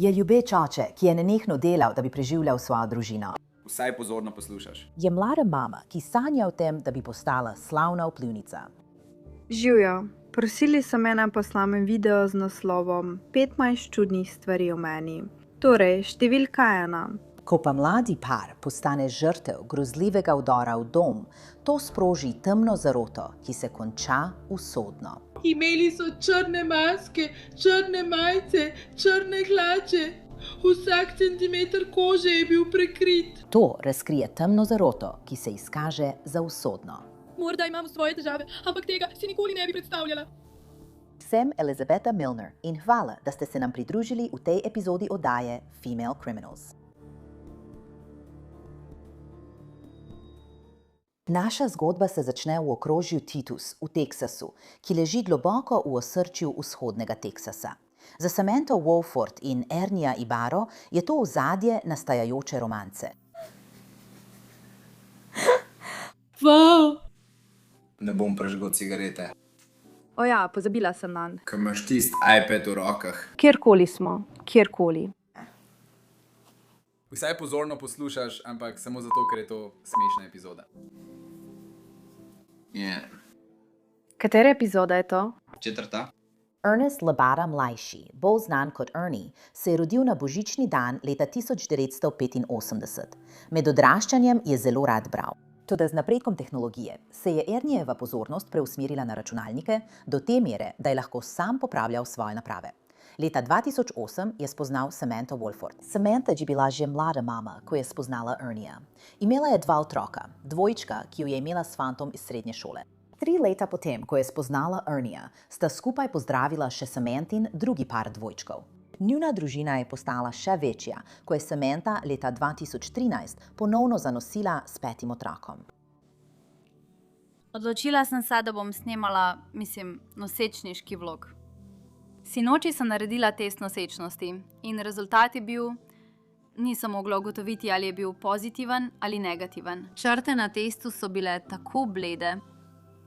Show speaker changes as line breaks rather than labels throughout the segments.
Je ljubeč oče, ki je nenehno delal, da bi preživljal svojo družino.
Vsaj pozorno poslušaš.
Je mlada mama, ki sanja o tem, da bi postala slavna vplivnica.
Živjo, prosili so me naj posnamem video z naslovom 15 čudnih stvari o meni. Torej, številka 1.
Ko pa mladi par postane žrtev grozljivega vdora v dom, to sproži temno zaroto, ki se konča usodno.
Imeli so črne maske, črne majice, črne hlače. Vsak centimeter kože je bil prekrit.
To razkrije temno zaroto, ki se izkaže za usodno.
Morda imam svoje težave, ampak tega si nikoli ne bi predstavljala.
Sem Elizabeta Milner in hvala, da ste se nam pridružili v tej epizodi oddaje Female Criminals. Naša zgodba se začne v okrožju Titus v Teksasu, ki leži globoko v osrčju vzhodnega Teksasa. Za Samantho Wohlforth in Ernieja Ibarro je to ozadje nastajajoče romance.
Wow.
Ne bom prežgal cigarete.
O ja, pozabila sem nanj.
Ko imaš tisti iPad v rokah.
Kjerkoli smo, kjerkoli.
Vsaj pozorno poslušaš, ampak samo zato, ker je to smešna epizoda. Je.
Katera epizoda je to?
4.
Ernest Labata mlajši, bolj znan kot Ernie, se je rodil na božični dan leta 1985. Med odraščanjem je zelo rad bral. Toda z napredkom tehnologije se je Erniejeva pozornost preusmerila na računalnike do te mere, da je lahko sam popravljal svoje naprave. Leta 2008 je spoznal Samantho Wohlforth. Samantha je bila že mlada mama, ko je spoznala Ernieja. Imela je 2 otroka, dvojčka, ki jo je imela s fantom iz srednje šole. 3 leta potem, ko je spoznala Ernieja, sta skupaj pozdravila še Samanthin drugi par dvojčkov. Njuna družina je postala še večja, ko je Samantha leta 2013 ponovno zanosila s 5. otrokom.
Odločila sem se, da bom snemala, nosečniški vlog. Sinoči sem naredila test nosečnosti in rezultat je bil, nisem mogla ugotoviti, ali je bil pozitiven ali negativen. Črte na testu so bile tako blede.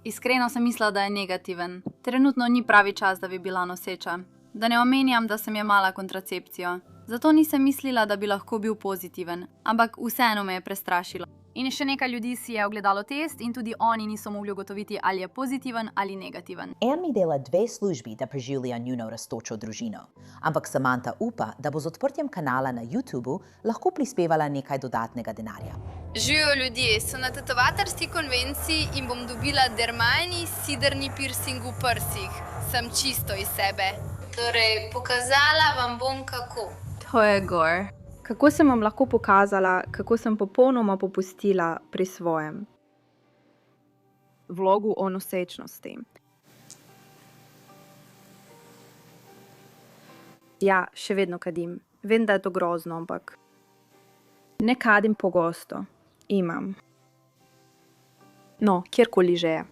Iskreno sem mislila, da je negativen. Trenutno ni pravi čas, da bi bila noseča. Da ne omenjam, da sem jemala kontracepcijo. Zato nisem mislila, da bi lahko bil pozitiven, ampak vseeno me je prestrašilo. In še nekaj ljudi si je ogledalo test in tudi oni niso mogli ugotoviti, ali je pozitiven ali negativen.
Ernie dela 2 službi, da preživlja njuno rastočo družino. Ampak Samantha upa, da bo z odprtjem kanala na YouTubu lahko prispevala nekaj dodatnega denarja.
Živijo ljudje, sem na tetovatorski konvenciji in bom dobila dermalni sidrni piercing v prsih. Sem čisto iz sebe. Torej, pokazala vam bom kako.
To je gor.
Kako sem vam lahko pokazala, kako sem popolnoma popustila pri svojem vlogu o nosečnosti? Ja, še vedno kadim. Vem, da je to grozno, ampak ne kadim pogosto. Imam. No, kjerkoli že je.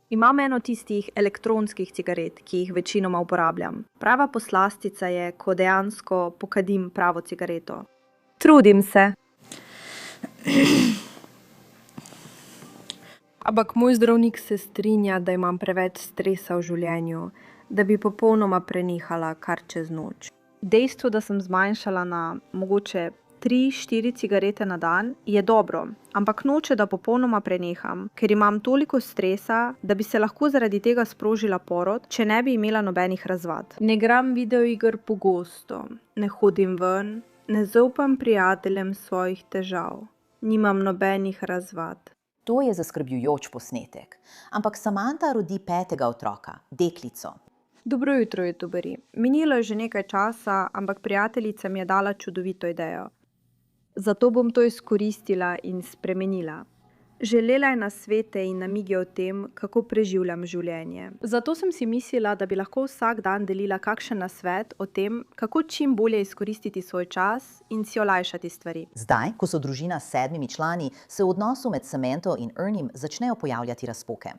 Imam eno tistih elektronskih cigaret, ki jih večinoma uporabljam. Prava poslastica je, ko dejansko pokadim pravo cigareto. Trudim se. Ampak moj zdravnik se strinja, da imam preveč stresa v življenju, da bi popolnoma prenehala kar čez noč. Dejstvo, da sem zmanjšala na mogoče 3-4 cigarete na dan, je dobro, ampak noče, da popolnoma preneham, ker imam toliko stresa, da bi se lahko zaradi tega sprožila porod, če ne bi imela nobenih razvad. Ne igram videoiger pogosto, ne hodim ven, ne zaupam prijateljem svojih težav, nimam nobenih razvad.
To je zaskrbljujoč posnetek, ampak Samantha rodi 5. otroka, deklico.
Dobro jutro, youtuberi. Minilo je že nekaj časa, ampak prijateljica mi je dala čudovito idejo. Zato bom to izkoristila in spremenila. Želela je nasvete in namige o tem, kako preživljam življenje. Zato sem si mislila, da bi lahko vsak dan delila kakšen nasvet o tem, kako čim bolje izkoristiti svoj čas in si olajšati stvari.
Zdaj, ko so družina s 7 člani, se v odnosu med Samantho in Erniem začnejo pojavljati razpoke.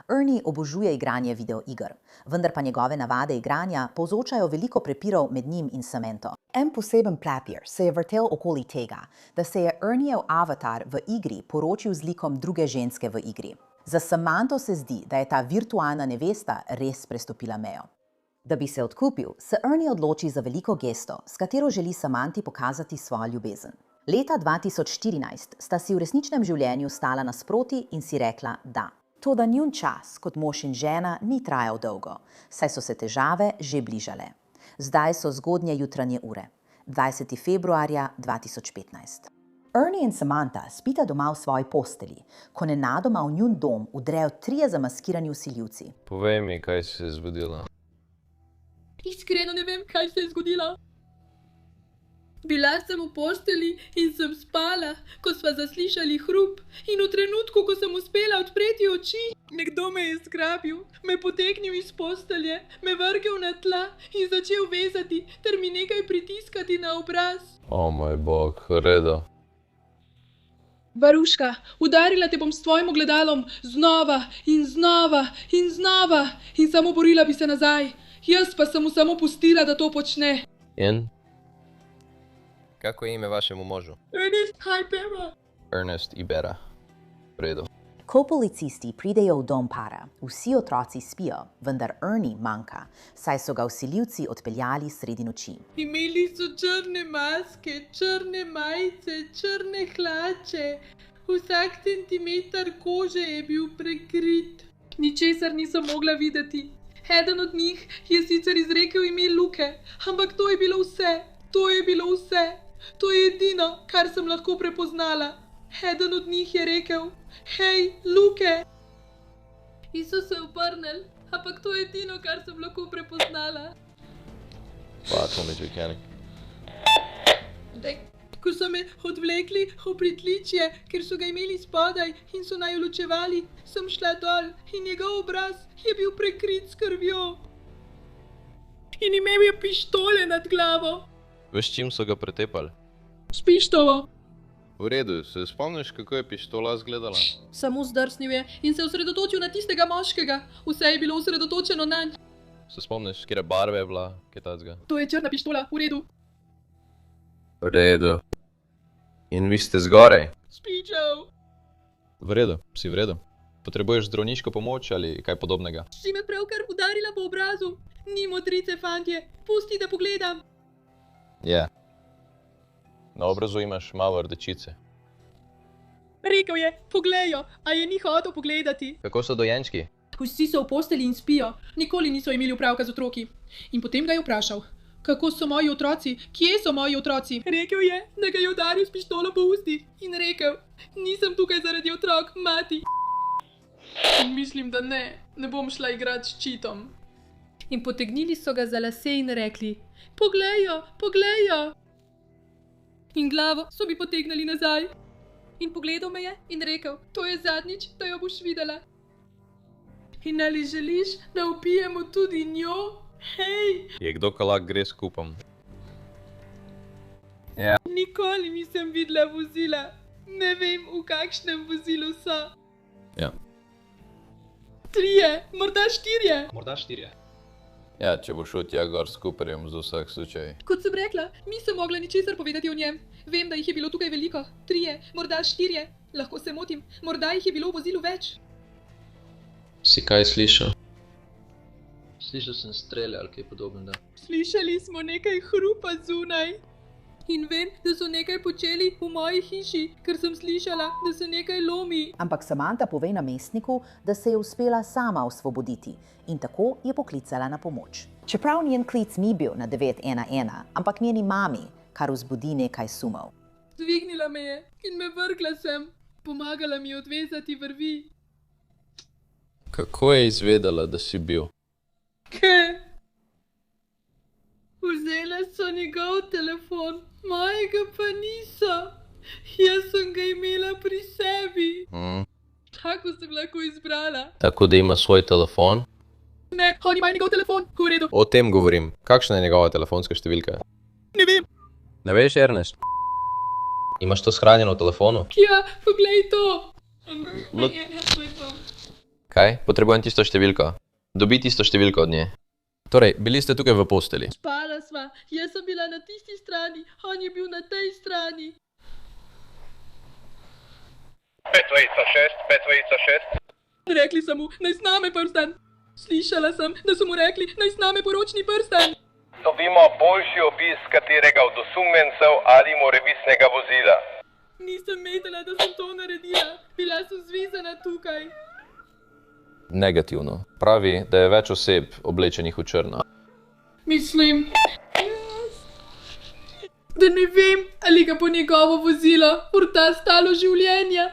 Ernie obožuje igranje videoiger, vendar pa njegove navade igranja povzročajo veliko prepirov med njim in Samantho. En poseben plepir se je vrtel okoli tega, da se je Erniejev avatar v igri poročil z likom druge ženske v igri. Za Samantho se zdi, da je ta virtualna nevesta res prestopila mejo. Da bi se odkupil, se Ernie odloči za veliko gesto, s katero želi Samanti pokazati svojo ljubezen. Leta 2014 sta si v resničnem življenju stala nasproti in si rekla da. Toda njun čas kot mož in žena ni trajal dolgo, saj so se težave že bližale. Zdaj so zgodnje jutranje ure, 20. februarja 2015. Ernie in Samantha spita doma v svoji posteli, ko nenadoma v njun dom vdrejo 3 zamaskirani vsiljivci.
Povej mi, kaj se je zgodilo.
Iskreno ne vem, kaj se je zgodilo. Bila sem v posteli in sem spala, ko sva zaslišali hrup in v trenutku, ko sem uspela odpreti oči, nekdo me je zgrabil, me potegnil iz postelje, me vrgel na tla in začel vezati ter mi nekaj pritiskati na obraz.
O moj bog, redo.
Varuška, udarila te bom s tvojim ogledalom znova in znova in znova in samo borila bi se nazaj. Jaz pa sem mu samo pustila, da to počne.
In? Kako je ime vašemu možu?
Ernest Hypera.
Ernest Ibera. Redo.
Ko policisti pridejo v dom para, vsi otroci spijo, vendar Ernie manjka, saj so ga vsiljivci odpeljali sredi noči.
Imeli so črne maske, črne majice, črne hlače. Vsak centimeter kože je bil prekrit. Ničesar nisem mogla videti. Eden od njih je sicer izrekel ime Luke, ampak to je bilo vse. To je bilo vse. To je edino, kar sem lahko prepoznala. Eden od njih je rekel, hej, Luke. In so se obrnili, ampak to je edino, kar sem lahko prepoznala. Ko so me odvlekli v pritličje, ker so ga imeli spodaj in so naju ločevali, sem šla dol in njegov obraz je bil prekrit s krvjo. In imel je pištole nad glavo.
Veš, čim so ga pretepali?
S pištolo.
V redu, se spomniš, kako je pištola izgledala?
Samo zdrsnil je in se osredotočil na tistega moškega. Vse je bilo osredotočeno nanj.
Se spomniš, kje barve je bila, kaj tacga?
To je črna pištola, v redu.
V redu. In vi ste zgoraj?
Spičal.
V redu, si v redu. Potrebuješ zdravniško pomoč ali kaj podobnega?
Si me pravkar udarila po obrazu. Ni modrice, fantje. Pusti, da pogledam.
Ja. Na obrazu imaš malo rdečice.
Rekel je, poglejo, a je ni hotel pogledati.
Kako so dojenčki?
Vsi so v posteli in spijo. Nikoli niso imeli opravka z otroki. In potem ga je vprašal, kako so moji otroci, kje so moji otroci. Rekel je, da ga je udaril s pištolo po ustih. In rekel, nisem tukaj zaradi otrok, mati. In mislim, da ne bom šla igrat s čitom. In potegnili so ga za lase in rekli, poglejo, poglejo. In glavo so mi potegnili nazaj. In pogledal me je in rekel, to je zadnjič, da jo boš videla. In ali želiš, da upijemo tudi njo? Hej!
Je kdo kalak gre skupam? Ja.
Nikoli nisem videla vozila. Ne vem, v kakšnem vozilu so.
Ja.
3, morda 4.
Morda 4. Ja, če bo šel tja gor s Cooperjem za vsak slučaj.
Kot sem rekla, nisem mogla ničesar povedati o njem. Vem, da jih je bilo tukaj veliko. 3, morda 4. Lahko se motim, morda jih je bilo v vozilu več.
Si kaj slišal? Slišal sem strele ali kaj podobnega.
Slišali smo nekaj hrupa zunaj. In vem, da so nekaj počeli v moji hiši, ker sem slišala, da se nekaj lomi.
Ampak Samantha pove namestniku, da se je uspela sama osvoboditi in tako je poklicala na pomoč. Čeprav njen klic ni bil na 911, ampak njeni mami, kar vzbudi nekaj sumov.
Dvignila me je in me vrgla sem. Pomagala mi je odvezati vrvi.
Kako je izvedela, da si bil?
Kaj? Vzela so njegov telefon, mojega pa niso. Jaz sem ga imela pri sebi. Tako sem lahko izbrala.
Tako da ima svoj telefon?
Ne, on ima njegov telefon, v redu.
O tem govorim. Kakšna je njegova telefonska številka?
Ne vem.
Ne veš, Ernest? Imaš to shranjeno v telefonu?
Ja, poglej to.
Kaj? Potrebujem tisto številko. Dobi tisto številko od nje. Torej, bili ste tukaj v posteli.
Spala sva, jaz sem bila na tisti strani, on je bil na tej strani.
5-6.
Rekli so mu, naj sname prstan. Slišala sem, da so mu rekli, naj sname poročni prstan.
Dobimo boljši opis katerega od osumljencev ali morebitnega vozila.
Nisem vedela, da sem to naredila. Bila sem zvezana tukaj.
Negativno. Pravi, da je več oseb oblečenih v črno.
Mislim, da ne vem, ali ga bo njegovo vozilo morda stalo življenja.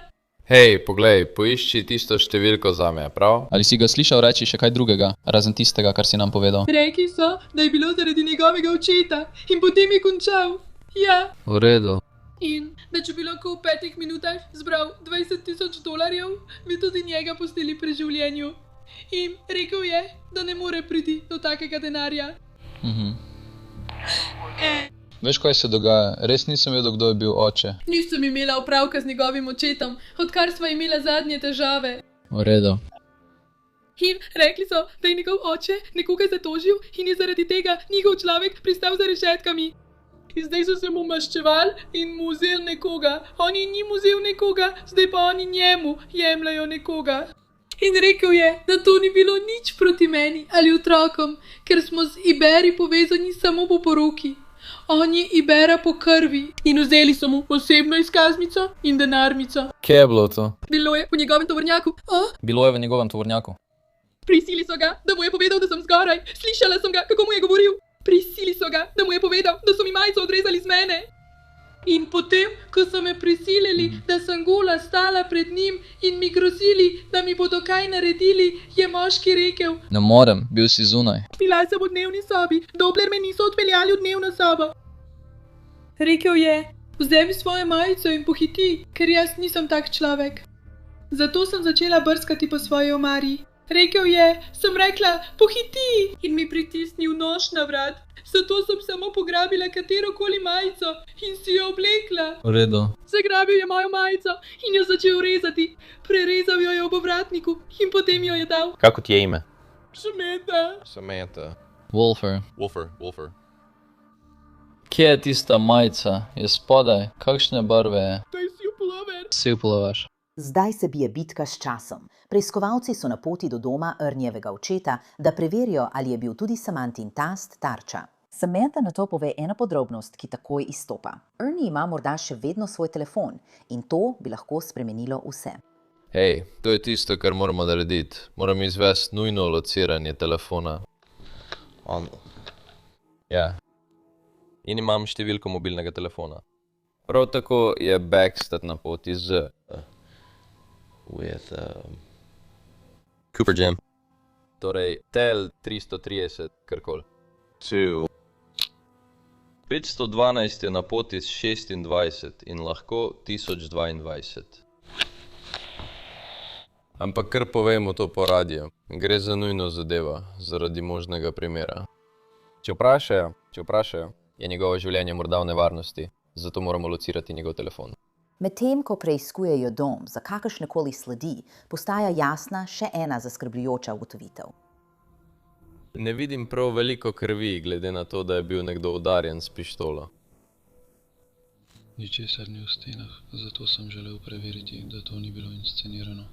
Hej, poglej, poišči tisto številko zame, prav?
Ali si ga slišal reči še kaj drugega, razen tistega, kar si nam povedal?
Rekli so, da je bilo zaradi njegovega očeta in potem je končal. Ja.
V redu.
In da če bi lahko v 5 minutah zbral $20,000, bi tudi njega pustili pri življenju. In rekel je, da ne more priti do takega denarja.
Veš, kaj se dogaja? Res nisem vedel, kdo je bil oče.
Nisem imela opravka z njegovim očetom, odkar sva imela zadnje težave.
V redu.
In rekli so, da je njegov oče nekoga zatožil in je zaradi tega njegov človek pristal za rešetkami. In zdaj so se mu maščevali in mu vzeli nekoga. Oni njim vzeli nekoga, zdaj pa oni njemu jemljajo nekoga. In rekel je, da to ni bilo nič proti meni ali otrokom, ker smo z Iberi povezani samo po poroki. On je Ibera po krvi. In vzeli so mu osebno izkaznico in denarnico.
Kje je bilo to?
Bilo je v njegovem tovornjaku.
Bilo je v njegovem tovornjaku.
Prisili so ga, da mu je povedal, da sem zgoraj. Slišala sem ga, kako mu je govoril. Prisili so ga, da mu je povedal, da so mi majico odrezali z mene. In potem, ko so me prisilili, da sem gola stala pred njim in mi grozili, da mi bodo kaj naredili, je moški rekel:
Ne morem, bil si zunaj.
Bila sem v dnevni sobi, dokler me niso odpeljali v dnevno sobo. Rekel je: Vzemi svojo majico in pohiti, ker jaz nisem tak človek. Zato sem začela brskati po svoji omari. Rekel je, sem rekla, pohiti, in mi pritisnil nož na vrat. Zato sem samo pograbila katerokoli majico in si jo oblekla.
V redu.
Zagrabil je mojo majico in jo začel rezati. Prerezal jo je ob ovratniku in potem jo je dal.
Kako ti je ime?
Samantha.
Wolfer. Kje je tista majica? Je spodaj? Kakšne barve je?
To je siv pulover.
Siv pulover.
Zdaj se bije bitka s časom. Preiskovalci so na poti do doma Ernievega očeta, da preverijo, ali je bil tudi Samantin tast tarča. Samantha na to pove eno podrobnost, ki takoj izstopa. Ernie ima morda še vedno svoj telefon in to bi lahko spremenilo vse.
Hej, to je tisto, kar moramo narediti. Moram izvesti nujno lociranje telefona. Ja. In imam številko mobilnega telefona. Prav tako je Backstat na poti z... Cooper Jam. Torej, tel 330, karkoli. 512 je na poti z 26 in lahko 1022. Ampak kar povemo to po radiju. Gre za nujno zadevo, zaradi možnega primera. Če vprašajo, je njegovo življenje morda v nevarnosti, zato moramo locirati njegov telefon.
Medtem, ko preiskujejo dom za kakršnekoli sledi, postaja jasna še ena zaskrbljujoča ugotovitev.
Ne vidim prav veliko krvi, glede na to, da je bil nekdo udarjen s pištolo.
Ničesar ni v stenah, zato sem želel preveriti, da to ni bilo inscenirano.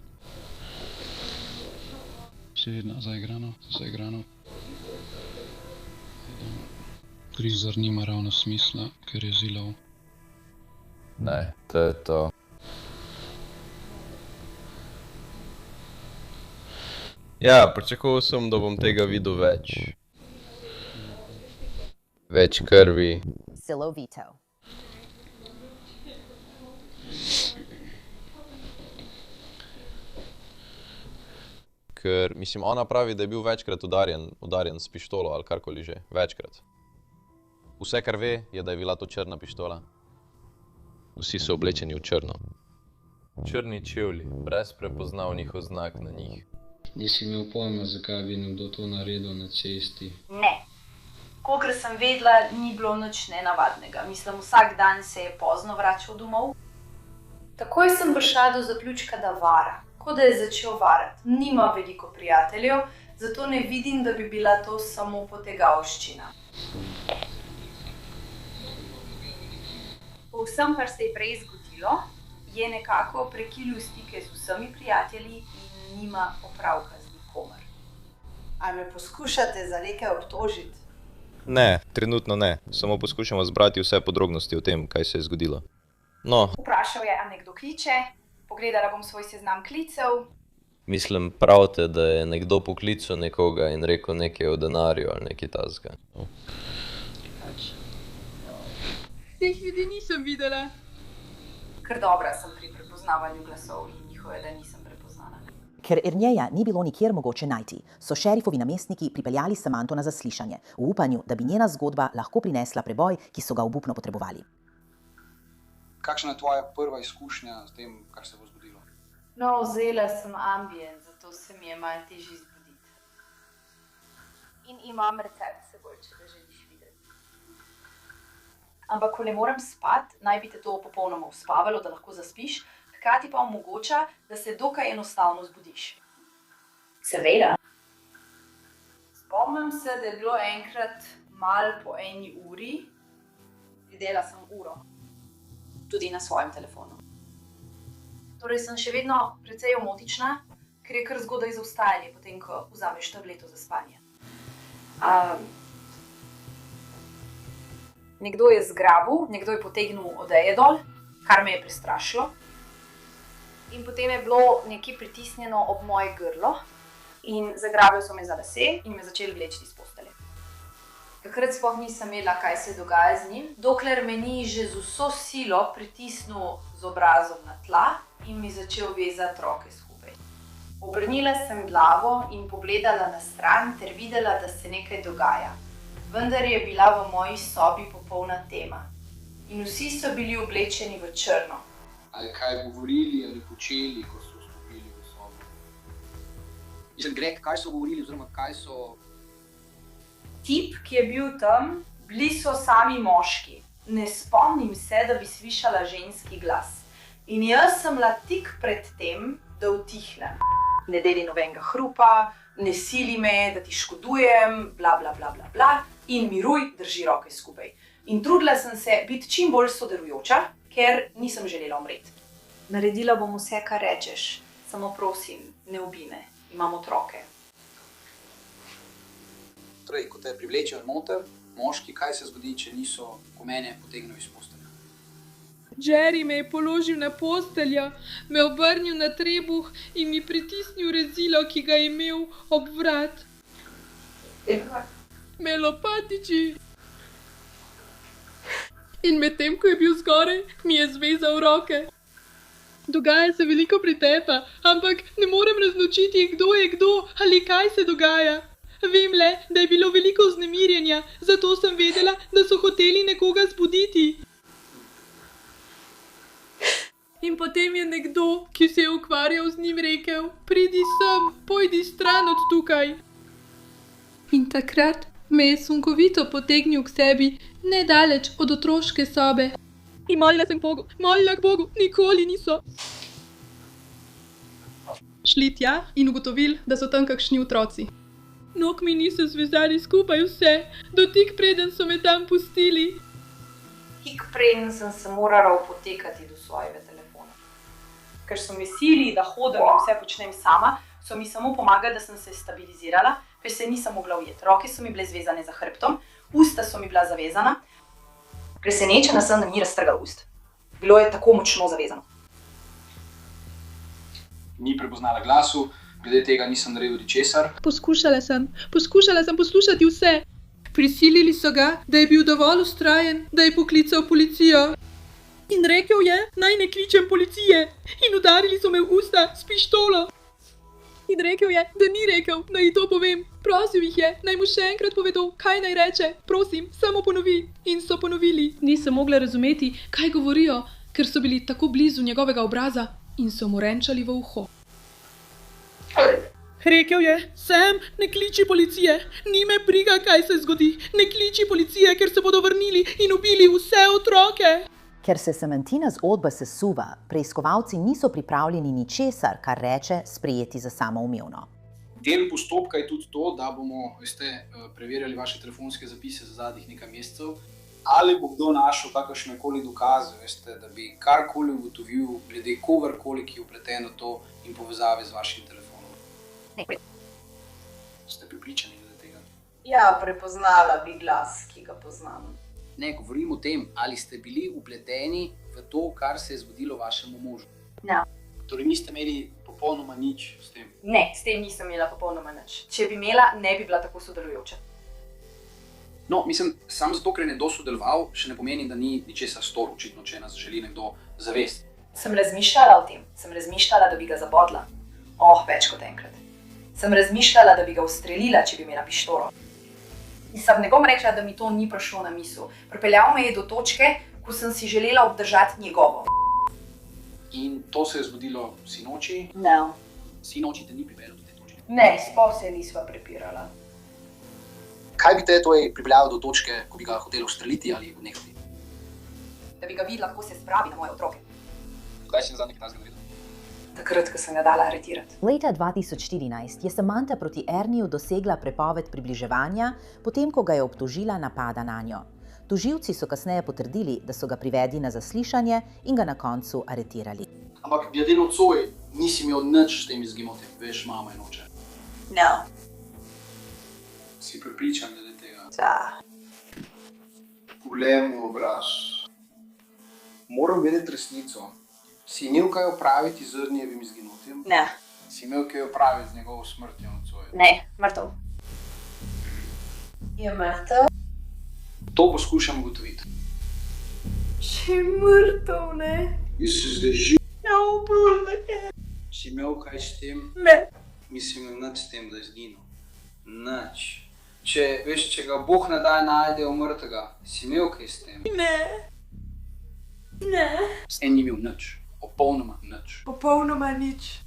Še vedno zaigrano. Prizor nima ravno smisla, ker je zilov.
Ne, to je to. Ja, pričakoval sem, da bom tega videl več. Več krvi.
Silovito.
Ker, mislim, ona pravi, da je bil večkrat udarjen s pištolo ali karkoli že. Večkrat. Vse, kar ve, je, da je bila to črna pištola. Vsi so oblečeni v črno. Črni čevlji, brez prepoznavnih oznak na njih.
Nisi imel pojma, zakaj bi nekdo to naredil na cesti?
Ne. Kolikor sem vedela, ni bilo nič nenavadnega. Mislim, vsak dan se je pozno vračal domov. Takoj sem prišla do zaključka, da vara. Kot da je začel varati. Nima veliko prijateljev, zato ne vidim, da bi bila to samo potegavščina. Po vsem, kar se je prej zgodilo, je nekako prekinil stike z vsemi prijatelji in nima opravka z nikomer. A me poskušate za nekaj obtožiti?
Ne, trenutno ne. Samo poskušamo zbrati vse podrobnosti o tem, kaj se je zgodilo. No,
Vprašal je, a nekdo kliče, pogledala bom svoj seznam klicev.
mislim, pravite, da je nekdo poklical nekoga in rekel nekaj o denarju ali nekaj takega.
Teh ljudi nisem videla.
Ker dobra sem pri prepoznavanju glasov in njihove, da nisem prepoznana.
Ker Ernjeja ni bilo nikjer mogoče najti, so šerifovi namestniki pripeljali Samanto na zaslišanje, v upanju, da bi njena zgodba lahko prinesla preboj, ki so ga obupno potrebovali.
Kakšna je tvoja prva izkušnja s tem, kar se bo zgodilo?
No, vzela sem ambient, zato se mi je malo težje zbuditi. In imam recept s seboj, če ga želiš videti. Ampak ko ne morem spati, naj bi te to popolnoma uspavalo, da lahko zaspiš, hkrati pa omogoča, da se dokaj enostavno zbudiš. Seveda. Spomnim se, da je bilo enkrat malo po 1 uri, videla sem uro, tudi na svojem telefonu. Torej sem še vedno precej omotična, ker je kar zgodaj za vstajanje, potem ko vzameš tableto za spanje. Nekdo je zgrabil, nekdo je potegnil odeje dol, kar me je prestrašilo. In potem je bilo nekaj pritisnjeno ob moje grlo in zagrabili so me za lase in me začeli vleči iz postelje. Takrat sploh nisem vedela, kaj se dogaja z njim, dokler me ni že z vso silo pritisnil z obrazom na tla in mi začel vezati roke skupaj. Obrnila sem glavo in pogledala na stran ter videla, da se nekaj dogaja. Vendar je bila v moji sobi popolna tema. In vsi so bili oblečeni v črno.
Ali kaj govorili ali počeli, ko so vstopili v sobo? Mislim, Greg, kaj so govorili oziroma kaj so...
Tip, ki je bil tam, bili so sami moški. Ne spomnim se, da bi slišala ženski glas. In jaz sem bila tik pred tem, da utihnem. Ne deli nobenega hrupa, ne sili me, da ti škodujem, bla bla bla bla bla. In miruj, drži roke skupaj. In trudila sem se biti čim bolj sodelujoča, ker nisem želela umreti. Naredila bom vse, kar rečeš. Samo prosim, ne ubij me. Imam otroke.
Torej, ko te privlečejo noter, moški, kaj se zgodi, če niso, ko mene potegnil iz postelja?
Jerry me je položil na posteljo, me obrnil na trebuh in mi pritisnil rezilo, ki ga je imel ob vrat. Me lopatiči. In medtem, ko je bil zgoraj, mi je zvezal roke. Dogaja se veliko pretepa, ampak ne morem razločiti, kdo je kdo ali kaj se dogaja. Vem le, da je bilo veliko vznemirjenja, zato sem vedela, da so hoteli nekoga zbuditi. In potem je nekdo, ki se je ukvarjal z njim, rekel: "Pridi sem, pojdi stran od tukaj." In takrat me je sunkovito potegnil k sebi, nedaleč od otroške sobe. In molila sem k Bogu, nikoli niso šli tja in ugotovili, da so tam kakšni otroci. Nog mi niso zvezali skupaj vse, do tik preden so me tam pustili.
Tik preden sem se morala opotekati do svojega telefona. Ker so me sili, da hodim in vse počnem sama, so mi samo pomagali, da sem se stabilizirala, ker se nisem mogla ujeti. Roke so mi bile zvezane za hrbtom, usta so mi bila zavezana. Presenečena sem, da mi ni raztrgalo ust. Bilo je tako močno zavezano.
Ni prepoznala glasu, glede tega nisem naredil ničesar.
Poskušala sem poslušati vse. Prisilili so ga, da je bil dovolj vztrajen, da je poklical policijo. In rekel je, naj ne kličem policije. In udarili so me v usta s pištolo. In rekel je, da ni rekel, naj ji to povem. Prosil jih je, naj mu še enkrat povedal, kaj naj reče. Prosim, samo ponovi. In so ponovili. Nisem mogla razumeti, kaj govorijo, ker so bili tako blizu njegovega obraza in so mu renčali v uho. Rekel je, Sam, ne kliči policije, ni me briga, kaj se zgodi. Ne kliči policije, ker se bodo vrnili in ubili vse otroke.
Ker se Samantina zgodba sesuva, preiskovalci niso pripravljeni ničesar, kar reče sprejeti za samoumevno.
Del postopka je tudi to, da bomo preverjali vaše telefonske zapise za zadnjih nekaj mesecev. Ali bo kdo našel kakršnekoli dokaze, da bi karkoli ugotovil glede kogarkoli, ki je vpleten v to in povezave z vašim telefonom? Ste pripričani glede tega?
Ja, prepoznala bi glas, ki ga poznam.
Ne, govorim o tem, ali ste bili vpleteni v to, kar se je zgodilo vašemu možu.
Ne.
Torej niste imeli popolnoma nič s tem?
Ne, s tem nisem imela popolnoma nič. Če bi imela, ne bi bila tako sodelujoča.
No, mislim, samo zato, ker je nekdo sodeloval, še ne pomeni, da ni ničesar storil, očitno, če nas želi nekdo zavesti.
Sem razmišljala o tem, sem razmišljala, da bi ga zabodla. Več kot enkrat. Sem razmišljala, da bi ga ustrelila, če bi imela pištolo. Nisem nekom rekla, da mi to ni prišlo na misel. Pripeljal me je do točke, ko sem si želela obdržati njegovo.
In to se je zgodilo sinoči?
Ne.
Sinoči te ni pripeljalo do te točke?
Ne, sploh se nisva prepirala.
Kaj bi te torej pripeljalo do točke, ko bi ga hotela ustreliti ali odnehati?
Da bi ga videla, kako se spravi na moje otroke.
Kdaj si nazadnje kaj takega naredila?
Takrat, ko sem ga dala aretirati.
Leta 2014 je Samantha proti Erniju dosegla prepoved približevanja, potem ko ga je obtožila napada nanjo. Tožilci so kasneje potrdili, da so ga privedli na zaslišanje in ga na koncu aretirali.
Ampak glede na nocoj nisi imel nič s tem izgimotem, veš, mama in oče.
No.
Si prepričan glede tega?
Da.
Poglej mi v obraz. Moram vedeti resnico. Si imel kaj opraviti z Ernijevim izginotjem?
Ne.
Si imel kaj opraviti z njegovo smrtjo nocoj?
Ne, mrtev. Je mrtev?
To poskušam ugotoviti.
Še mrtev, ne?
Jaz se zdaj živ.
Ja, bolj je.
Si imel kaj s tem?
Ne.
Mislim, imel nič s tem, da je izginil. Nič. Če ga Bog ne daj najde umrtega, si imel kaj s tem?
Ne. Ne.
En ni imel nič. Popolnoma nič.
Popolnoma nič.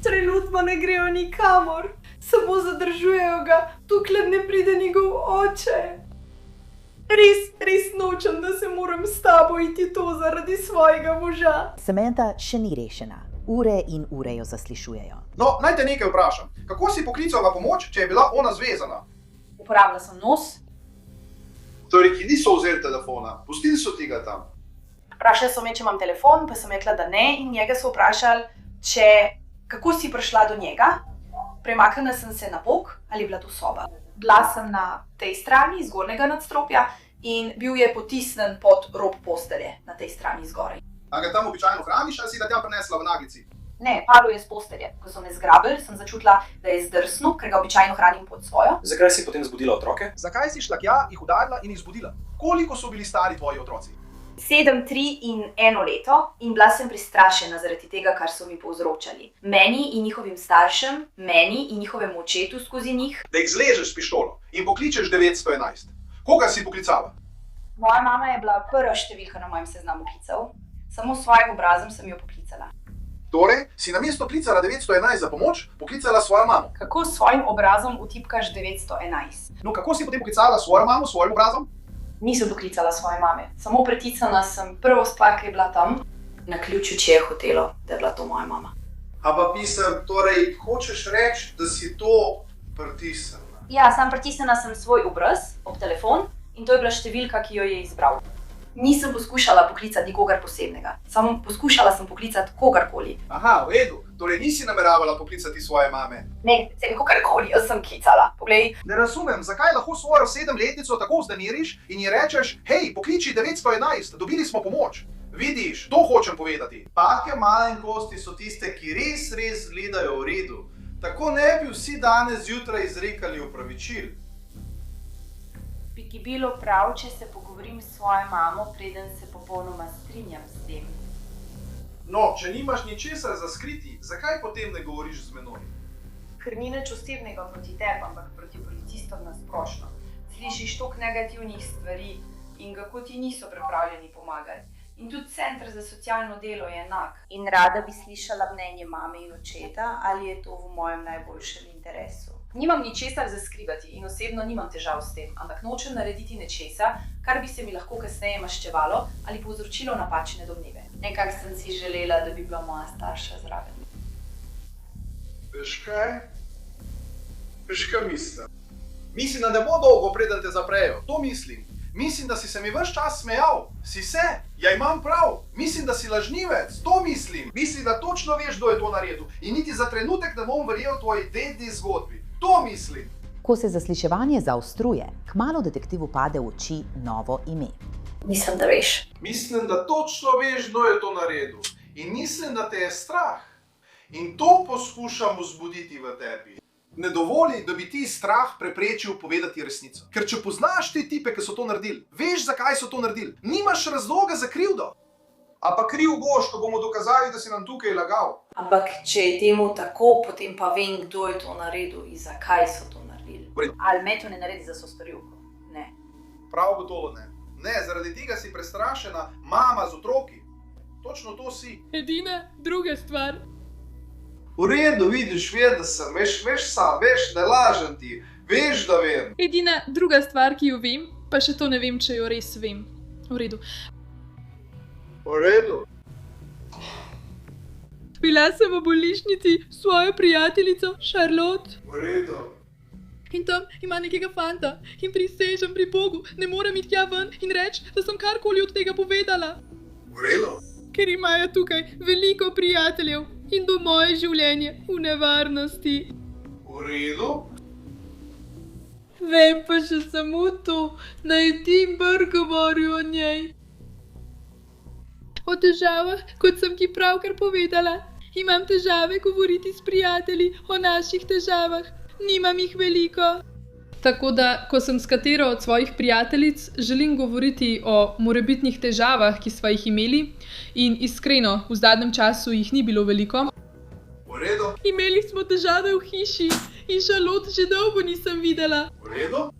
Trenutno ne grejo nikamor. Samo zadržujejo ga, dokler ne pride njegov oče. Res nočem, da se moram s tabo iti to zaradi svojega moža.
Samantha še ni rešena. Ure in ure jo zaslišujejo.
No, naj te nekaj vprašam. Kako si poklicala pomoč, če je bila ona zvezana?
Uporabila sem nos.
Torej, ki niso vzeli telefona, pustili so ti ga tam.
Vprašali so me, če imam telefon, pa sem rekla, da ne, in njega so vprašali, kako si prišla do njega. Premaknila sem se na bok, ali je bila to soba. Bila sem na tej strani zgornjega nadstropja in bil je potisnen pod rob postelje na tej strani zgoraj.
A ga tam običajno hraniš, ali si ga tam prinesla v naglici?
Ne, padel je z postelje. Ko so me zgrabili, sem začutila, da je zdrsnil, ker ga običajno hranim pod svojo.
Zakaj si potem zbudila otroke?
Zakaj si šla tja, jih udarila in jih zbudila? Koliko so bili stari tvoji otroci?
7, 3 in 1 leto in bila sem prestrašena zaradi tega, kar so mi povzročali. Meni in njihovim staršem, meni in njihovemu očetu skozi njih.
Da jih zležeš s pištolo in pokličeš 911. Koga si poklicala?
Moja mama je bila prva številka na mojem seznamu klicev. Samo s svojim obrazom sem jo poklicala.
Torej, si namesto klicala 911 za pomoč, poklicala svojo mamo.
Kako s svojim obrazom utipkaš 911?
No, kako si potem poklicala svojo mamo s svojim obrazom?
Nisem poklicala svoje mame. Samo pritisnila sem prvo stvar, ki je bila tam, na ključu, če je hotelo, da je bila to moja mama.
Ampak mislim, torej, hočeš reči, da si to pritisnila?
Ja, pritisnila sem svoj obraz ob telefon in to je bila številka, ki jo je izbral. Nisem poskušala poklicati nikogar posebnega, samo poskušala sem poklicati kogarkoli.
Aha, v redu. Torej nisi nameravala poklicati svoje mame?
Ne, kogarkoli, jaz sem klicala. Poglej.
Ne razumem, zakaj lahko svojo 7-letnico tako vznemirjiš in ji rečeš, hej, pokliči 911, dobili smo pomoč. Vidiš, to hočem povedati.
Take malenkosti so tiste, ki res gledajo v redu. Tako ne bi vsi danes zjutraj izrekali opravičil.
Bi ti bilo prav, če se pogovorim s svojo mamo, preden se popolnoma strinjam s tem?
No, če nimaš ničesar za skriti, zakaj potem ne govoriš z menoj?
Ker ni nič osebnega proti tebi, ampak proti policistom na splošno. Slišiš toliko negativnih stvari in kako ti niso pripravljeni pomagati. In tudi center za socialno delo je enak. In rada bi slišala mnenje mame in očeta, ali je to v mojem najboljšem interesu. Nimam ničesar za skrivati in osebno nimam težav s tem, ampak nočem narediti nečesa, kar bi se mi lahko kasneje maščevalo ali povzročilo napačne domneve. Nekako sem si želela, da bi bila moja starša zraven.
Veš kaj? Veš kaj mislim? Mislim, da ne bo dolgo, preden te zaprejo. To mislim. Mislim, da si se mi ves čas smejal. Si se? Ja, imam prav. Mislim, da si lažnivec. To mislim. Mislim, da točno veš, kdo je to naredil. In niti za trenutek ne bom verjel tvoji dedni zgodbi. To mislim.
Ko se zasliševanje zaostruje, kmalu detektivu pade v oči novo ime.
Mislim, da veš.
Mislim, da točno veš, kdo je to naredil. In mislim, da te je strah. In to poskušam vzbuditi v tebi. Ne dovoli, da bi ti strah preprečil povedati resnico. Ker če poznaš te tipe, ki so to naredili, veš, zakaj so to naredili, nimaš razloga za krivdo. Ampak kriv boš, ko bomo dokazali, da si nam tukaj lagal.
Ampak če je temu tako, potem pa vem, kdo je to naredil in zakaj so to naredili. Ali me to ne naredi za sostorilko? Ne.
Prav gotovo ne. Ne, zaradi tega si prestrašena mama z otroki. Točno to si.
Edina druga stvar.
V redu, vidiš, veš, da sem, veš sam, veš, ne lažem ti, veš, da vem.
Edina druga stvar, ki jo vem, pa še to ne vem, če jo res vem. V redu.
V redu.
Bila sem v bolnišnici s svojo prijateljico Charlotte.
V redu.
In tam ima nekega fanta in prisežem pri Bogu, ne morem iti tja ven in reči, da sem karkoli od tega povedala.
V redu.
Ker imajo tukaj veliko prijateljev in bo moje življenje v nevarnosti.
V redu.
Vem pa še samo to, da je Tim Burr govoril o njej. O težavah, kot sem ti pravkar povedala. Imam težave govoriti s prijatelji o naših težavah. Nimam jih veliko. Tako da, ko sem s katero od svojih prijateljic, želim govoriti o morebitnih težavah, ki sva jih imeli, in iskreno, v zadnjem času jih ni bilo veliko.
V redu.
Imeli smo težave v hiši in Charlotte že dolgo nisem videla.
V redu.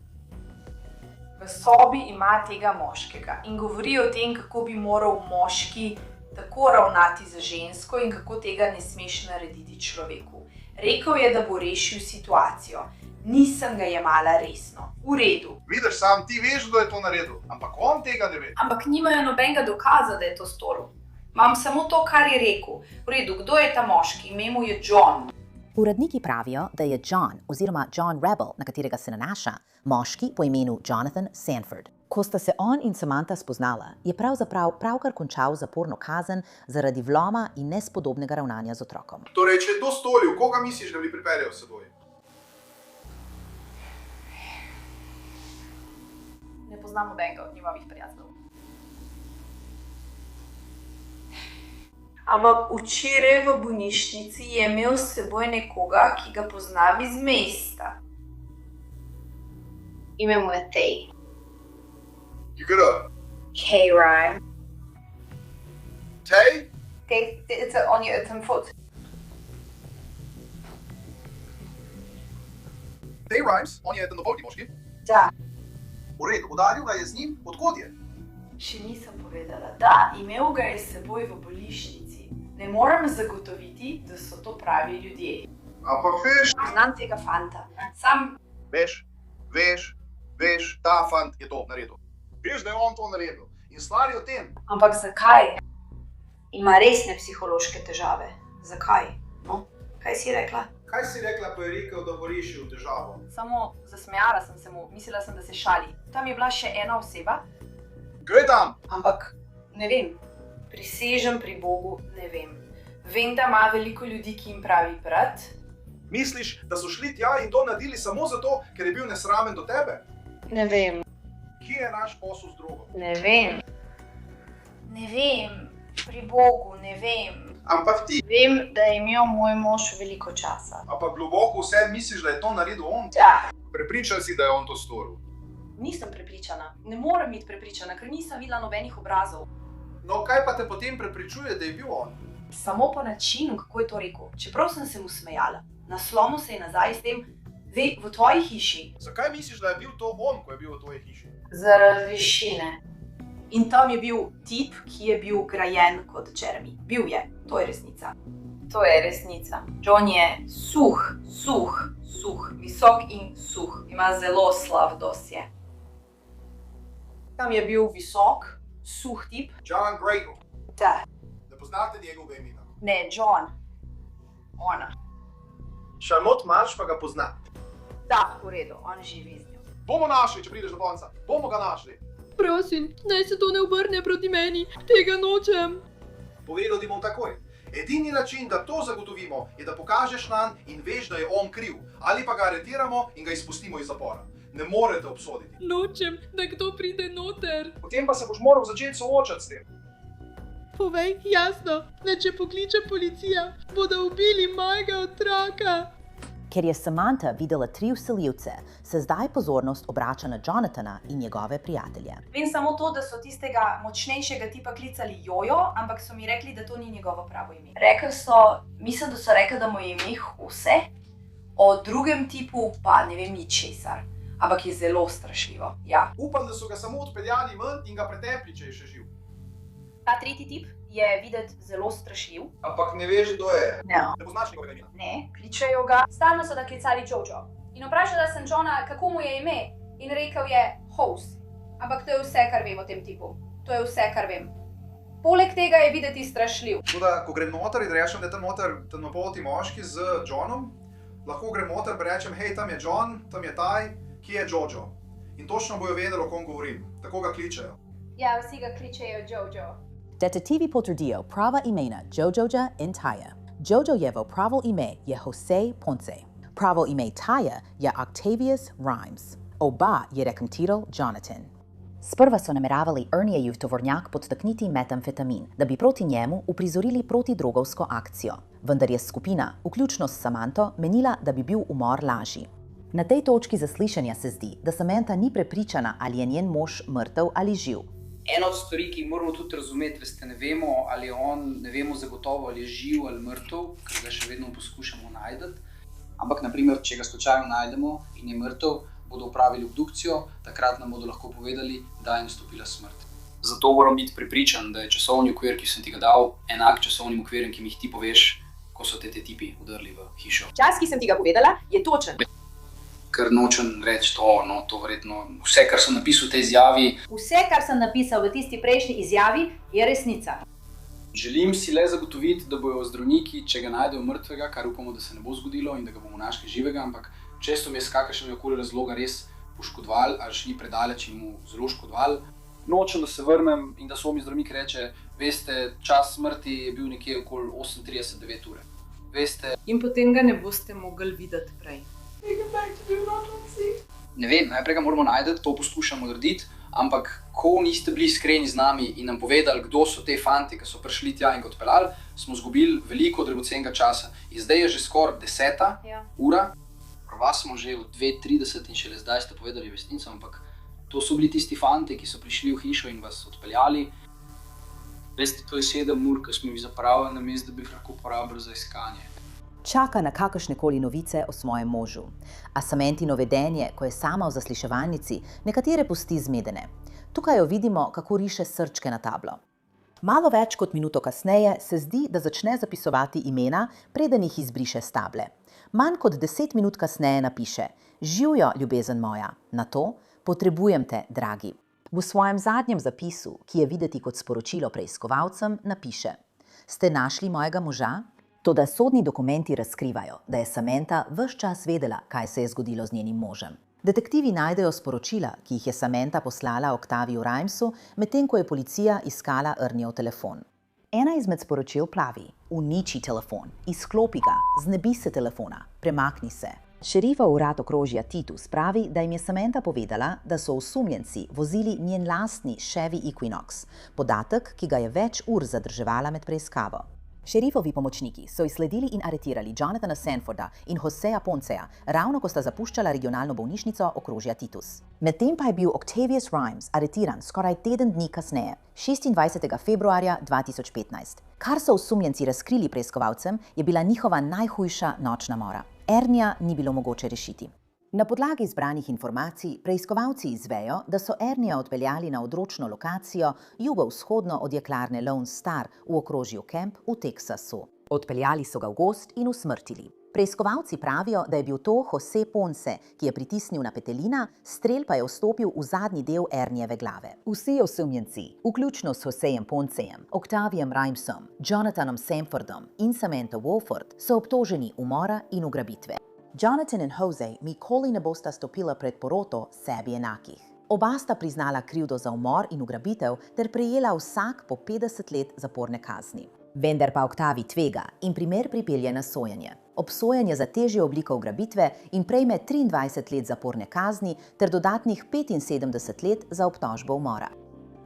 V sobi ima tega moškega in govori o tem, kako bi moral moški tako ravnati za žensko in kako tega ne smeš narediti človeku. Rekel je, da bo rešil situacijo. Nisem ga jemala resno. V redu.
Vidiš sam, ti veš, kdo je to naredil, ampak on tega ne ve.
Ampak nimajo nobenega dokaza, da je to storil. Imam samo to, kar je rekel. V redu, kdo je ta moški? Ime mu je John.
Uradniki pravijo, da je John oziroma John Rebel, na katerega se nanaša, moški po imenu Jonathan Sanford. Ko sta se on in Samantha spoznala, je pravkar končal zaporno kazen zaradi vloma in nespodobnega ravnanja z otrokom.
Torej, če je to storil, koga misliš, da bi pripeljal s seboj?
Ne poznam nobenega od njihovih prijateljev. Ampak včeraj v bolnišnici je imel s seboj nekoga, ki ga poznam iz mesta. Ime mu je Tej.
Kdo?
K-Rhyme.
Tej?
Tej, on je ten fot.
Tej Rhymes, on je ten dovolki moški?
Da.
V redu, udaril ga je z njim, odkot je?
Še nisem povedala. Da, imel ga je s seboj v bolnišnici. Ne morem zagotoviti, da so to pravi ljudje.
Ampak veš...
Poznam tega fanta. Sam...
Veš, ta fant je to naredil. Veš, da je on to naredil. In stvar je o tem.
Ampak zakaj? Ima resne psihološke težave. Zakaj? No, kaj si rekla?
Kaj si rekla, ko je rekel, da bo rešil težavo?
Samo zasmejala sem se mu, mislila sem, da se šali. Tam je bila še ena oseba.
Kdo je tam?
Ampak ne vem. Prisežem pri Bogu, ne vem. Vem, da ima veliko ljudi, ki jim pravi brat.
Misliš, da so šli tja in to naredili samo zato, ker je bil nesramen do tebe?
Ne vem.
Kje je naš posel z drogo?
Ne vem. Ne vem. Pri Bogu, ne vem.
Ampak ti?
Vem, da je imel moj mož veliko časa.
Ampak globoko vse misliš, da je to naredil on?
Da.
Prepričan si, da je on to storil?
Nisem prepričana. Ne morem biti prepričana, ker nisem videla nobenih obrazov.
No, kaj pa te potem prepričuje, da je bil on?
Samo po načinu, kako je to rekel. Čeprav sem se mu smejala. Naslonil se je nazaj s tem, v tvoji hiši.
Zakaj misliš, da je bil to on, ko je bil v tvoji hiši?
Zaradi višine. In tam je bil tip, ki je bil grajen kot Jeremy. Bil je. To je resnica. To je resnica. John je suh. Visok in suh. Ima zelo slab dosje. Tam je bil visok, suh tip.
John Grable.
Da.
Ne poznate njegovega imena?
Ne, John. Ona.
Charlotte Marsh pa ga pozna.
Da, v redu, on živi z njo.
Bomo našli, če prideš do konca. Bomo ga našli.
Prosim, naj se to ne obrne proti meni. Tega nočem.
Povedal ti bom takoj.
Edini način, da to zagotovimo, je, da pokažeš nanj in veš, da je on kriv. Ali pa ga aretiramo in ga izpustimo iz zapora. Ne morete obsoditi.
Nočem, da kdo pride noter.
Potem pa se boš moral začeti soočati s tem.
Povej jasno, da če pokliče policija, bodo ubili mojega otroka.
Ker je Samantha videla 3 vsiljivce, se zdaj pozornost obrača na Jonathana in njegove prijatelje.
Vem samo to, da so tistega močnejšega tipa klicali Jojo, ampak so mi rekli, da to ni njegovo pravo ime. Mislim, da so rekli, da mu je ime Jose, o drugem tipu pa ne vem ničesar. Ampak je zelo strašljivo, ja.
Upam, da so ga samo odpeljali ven in ga pretepli, če je še živ.
Ta tretji tip je videti zelo strašljiv.
Ampak ne veš, kdo je.
Ne.
Ne poznaš njegovega imena.
Ne, kličejo ga. Stalno so ga klicali Jojo. In vprašala sem Johna, kako mu je ime. In rekel je Jose. Ampak to je vse, kar vem o tem tipu. To je vse, kar vem. Poleg tega je videti strašljiv.
Tako ko grem noter in rečem, da je tam noter temnopolti moški z Johnom, lahko grem noter in rečem, hej, tam je John, tam je Taj, ki je Jojo. In točno bojo vedeli, o kom govorim. Tako ga kličejo.
Ja, vsi ga kličejo Jojo.
Detektivi potrdijo prava imena Jojoja in Taja. Jojojevo pravo ime je Jose Ponce. Pravo ime Taja je Octavius Rhymes. Oba je rekontiral Jonathan. Sprva so nameravali Ernieju v tovornjak podtakniti metamfetamin, da bi proti njemu uprizorili protidrogovsko akcijo. Vendar je skupina, vključno s Samantho, menila, da bi bil umor lažji. Na tej točki zaslišanja se zdi, da Samantha ni prepričana, ali je njen mož mrtev ali živ.
Ena od stvari, ki moramo tudi razumeti, veste, ne vemo, ali je on, ne vemo zagotovo, ali je živ ali mrtev, ker ga še vedno poskušamo najti. Ampak, naprimer, če ga slučajno najdemo in je mrtev, bodo opravili obdukcijo, takrat nam bodo lahko povedali, da je nastopila smrt. Zato moram biti prepričan, da je časovni okvir, ki sem ti ga dal, enak časovnim okvirjem, ki mi jih ti poveš, ko so te tipi vdrli v hišo.
Čas, ki sem ti ga povedala, je točen.
Ker nočem reči to verjetno, vse, kar sem napisal v tej izjavi.
Vse, kar sem napisal v tisti prejšnji izjavi, je resnica.
Želim si le zagotoviti, da bojo zdravniki, če ga najdejo mrtvega, kar upamo, da se ne bo zgodilo in da ga bomo našli živega, ampak če so mi iz kakršnega koli razloga res poškodovali ali šli predaleč in mu zelo škodovali, nočem, da se vrnem in da so mi zdravnik reče, veste, čas smrti je bil nekje okoli 38-9 ure. Veste.
In potem ga ne boste mogli videti prej.
Ne vem, najprej ga moramo najti, to poskušamo narediti, ampak ko niste bili iskreni z nami in nam povedali, kdo so te fanti, ki so prišli tja in ga odpeljali, smo izgubili veliko dragocenega časa. In zdaj je že skoraj 10. ura, prva smo že v 2:30 in šele zdaj ste povedali resnico, ampak to so bili tisti fanti, ki so prišli v hišo in vas odpeljali. Veste, to je 7 ur, ki smo jih zapravili, namesto da bi jih lahko porabili za iskanje.
Čaka na kakršnekoli novice o svojem možu. A Samanthino vedenje, ko je sama v zasliševalnici, nekatere pusti zmedene. Tukaj jo vidimo, kako riše srčke na tablo. Malo več kot minuto kasneje se zdi, da začne zapisovati imena, preden jih izbriše s table. Manj kot 10 minut kasneje napiše: "Živjo, ljubezen moja, na to potrebujem te, dragi." V svojem zadnjem zapisu, ki je videti kot sporočilo preiskovalcem, napiše: "Ste našli mojega moža?" Toda sodni dokumenti razkrivajo, da je Samantha ves čas vedela, kaj se je zgodilo z njenim možem. Detektivi najdejo sporočila, ki jih je Samantha poslala Octaviju Rhymesu, medtem ko je policija iskala Erniejev telefon. Ena izmed sporočil pravi: "Uniči telefon, izklopi ga, znebi se telefona, premakni se." Šerifov urad okrožja Titus pravi, da jim je Samantha povedala, da so osumljenci vozili njen lastni Chevy Equinox, podatek, ki ga je več ur zadrževala med preiskavo. Šerifovi pomočniki so izsledili in aretirali Jonathana Sanforda in Josea Ponceja, ravno ko sta zapuščala regionalno bolnišnico okrožja Titus. Medtem pa je bil Octavius Rhymes aretiran skoraj teden dni kasneje, 26. februarja 2015. Kar so osumljenci razkrili preiskovalcem, je bila njihova najhujša nočna mora. Ernieja ni bilo mogoče rešiti. Na podlagi zbranih informacij preiskovalci izvejo, da so Ernieja odpeljali na odročno lokacijo jugovzhodno od jeklarne Lone Star v okrožju Kemp v Teksasu. Odpeljali so ga v gozd in usmrtili. Preiskovalci pravijo, da je bil to Jose Ponce, ki je pritisnil na petelina, strel pa je vstopil v zadnji del Erniejeve glave. Vsi osumljenci, vključno s Josejem Poncejem, Octavijem Rhymesom, Jonathanom Sanfordom in Samantho Wofford, so obtoženi umora in ugrabitve. Jonathan in Jose nikoli ne bosta stopila pred poroto sebi enakih. Oba sta priznala krivdo za umor in ugrabitev ter prejela vsak po 50 let zaporne kazni. Vendar pa Octavi tvega in primer pripelje na sojenje. Obsojen je za težjo obliko ugrabitve in prejme 23 let zaporne kazni ter dodatnih 75 let za obtožbo umora.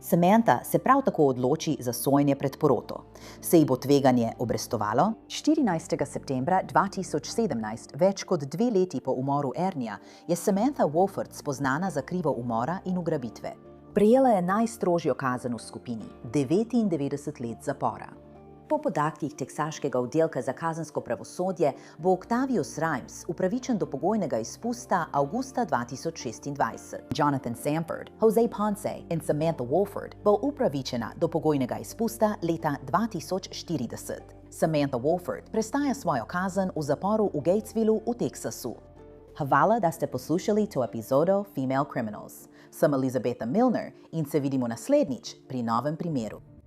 Samantha se prav tako odloči za sojenje pred poroto. Se ji bo tveganje obrestovalo? 14. septembra 2017, več kot 2 leti po umoru Ernija, je Samantha Wofford spoznana za krivo umora in ugrabitve. Prejela je najstrožjo kazen v skupini, 99 let zapora. Po podatkih teksaškega oddelka za kazensko pravosodje bo Octavius Rimes upravičen do pogojnega izpusta avgusta 2026. Jonathan Sanford, Jose Ponce in Samantha Wofford bo upravičena do pogojnega izpusta leta 2040. Samantha Wofford prestaja svojo kazen v zaporu v Gatesvillu v Teksasu. Hvala, da ste poslušali to epizodo Female Criminals. Sem Elizabetha Milner in se vidimo naslednjič pri novem primeru.